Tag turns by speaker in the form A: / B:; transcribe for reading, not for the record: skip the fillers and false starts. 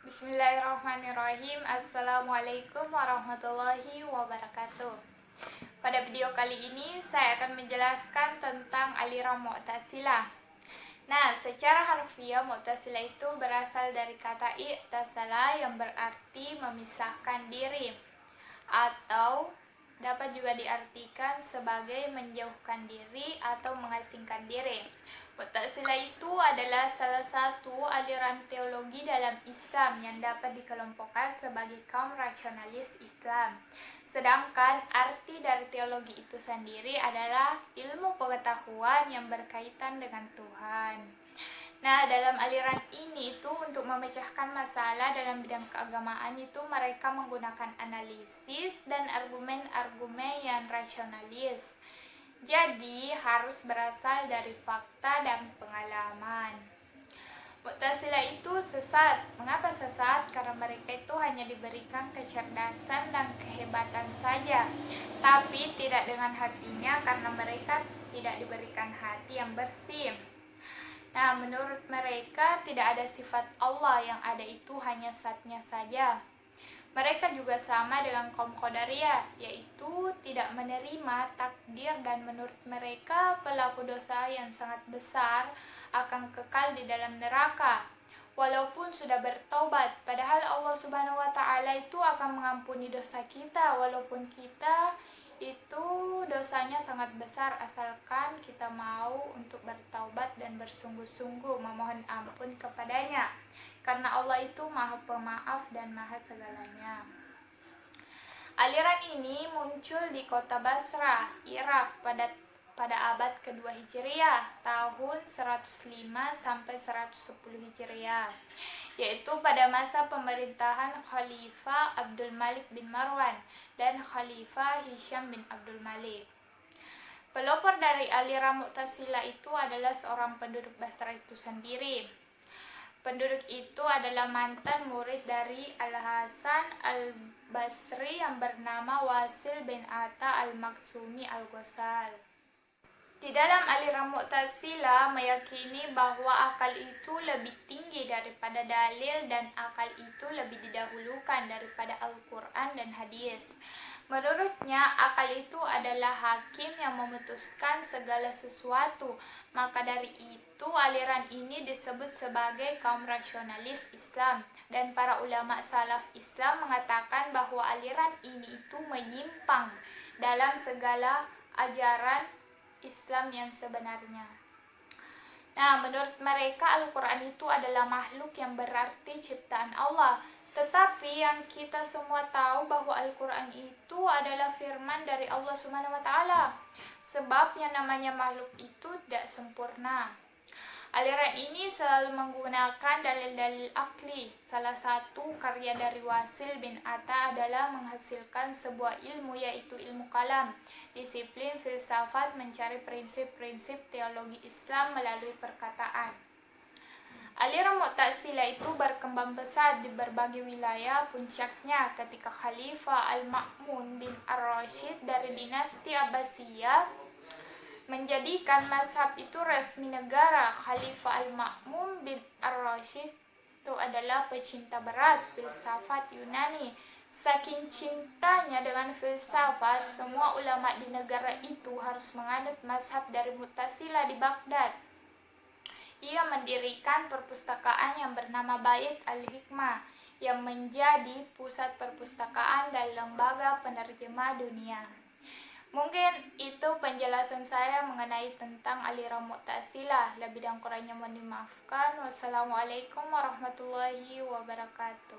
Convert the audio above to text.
A: Bismillahirrahmanirrahim. Assalamualaikum warahmatullahi wabarakatuh. Pada video kali ini saya akan menjelaskan tentang aliran Mu'tazilah. Nah, secara harfiah Mu'tazilah itu berasal dari kata i'tazala yang berarti memisahkan diri, atau dapat juga diartikan sebagai menjauhkan diri atau mengasingkan diri. Mu'tazilah itu adalah salah satu aliran teologi dalam Islam yang dapat dikelompokkan sebagai kaum rasionalis Islam. Sedangkan arti dari teologi itu sendiri adalah ilmu pengetahuan yang berkaitan dengan Tuhan. Nah, dalam aliran ini itu untuk memecahkan masalah dalam bidang keagamaan itu mereka menggunakan analisis dan argumen-argumen yang rasionalis. Jadi harus berasal dari fakta dan pengalaman. Mu'tazilah itu sesat. Mengapa sesat? Karena mereka itu hanya diberikan kecerdasan dan kehebatan saja, tapi tidak dengan hatinya karena mereka tidak diberikan hati yang bersih. Nah, menurut mereka tidak ada sifat Allah, yang ada itu hanya zatnya saja. Mereka juga sama dengan kaum Qadariyah, yaitu tidak menerima takdir, dan menurut mereka pelaku dosa yang sangat besar akan kekal di dalam neraka walaupun sudah bertaubat, padahal Allah Subhanahu wa taala itu akan mengampuni dosa kita walaupun kita itu dosanya sangat besar, asalkan kita mau untuk bertaubat dan bersungguh-sungguh memohon ampun kepadanya, karena Allah itu Maha Pemaaf dan Maha segalanya. Aliran ini muncul di kota Basrah, Irak pada abad kedua Hijriah, tahun 105 sampai 110 Hijriah, yaitu pada masa pemerintahan Khalifah Abdul Malik bin Marwan dan Khalifah Hisham bin Abdul Malik. Pelopor dari aliran Mu'tazilah itu adalah seorang penduduk Basrah itu sendiri. Penduduk itu adalah mantan murid dari Al-Hasan Al-Basri yang bernama Wasil bin Atta Al-Maksumi Al-Ghazal. Di dalam aliran Mu'tazilah meyakini bahwa akal itu lebih tinggi daripada dalil dan akal itu lebih didahulukan daripada Al-Quran dan hadis. Menurutnya, akal itu adalah hakim yang memutuskan segala sesuatu. Maka dari itu, aliran ini disebut sebagai kaum rasionalis Islam. Dan para ulama salaf Islam mengatakan bahwa aliran ini itu menyimpang dalam segala ajaran Islam yang sebenarnya. Nah, menurut mereka Al-Quran itu adalah makhluk yang berarti ciptaan Allah. Tetapi yang kita semua tahu bahwa Al-Quran itu adalah firman dari Allah Subhanahu wa taala. Sebab yang namanya makhluk itu tidak sempurna. Aliran ini selalu menggunakan dalil-dalil akli. Salah satu karya dari Wasil bin Atta adalah menghasilkan sebuah ilmu, yaitu ilmu kalam, disiplin filsafat mencari prinsip-prinsip teologi Islam melalui perkataan. Aliran Mu'tazilah itu berkembang pesat di berbagai wilayah, puncaknya ketika Khalifah Al-Ma'mun bin Ar-Rasyid dari dinasti Abbasiyah menjadikan mazhab itu resmi negara. Khalifah Al-Ma'mun bin Ar-Rasyid itu adalah pecinta berat filsafat Yunani. Saking cintanya dengan filsafat, semua ulama di negara itu harus menganut mazhab dari Mu'tazilah di Baghdad. Ia mendirikan perpustakaan yang bernama Bait Al-Hikmah yang menjadi pusat perpustakaan dan lembaga penerjemah dunia. Mungkin itu penjelasan saya mengenai tentang aliran Mu'tazilah. Lebih dan kurangnya mohon dimaafkan. Wassalamualaikum warahmatullahi wabarakatuh.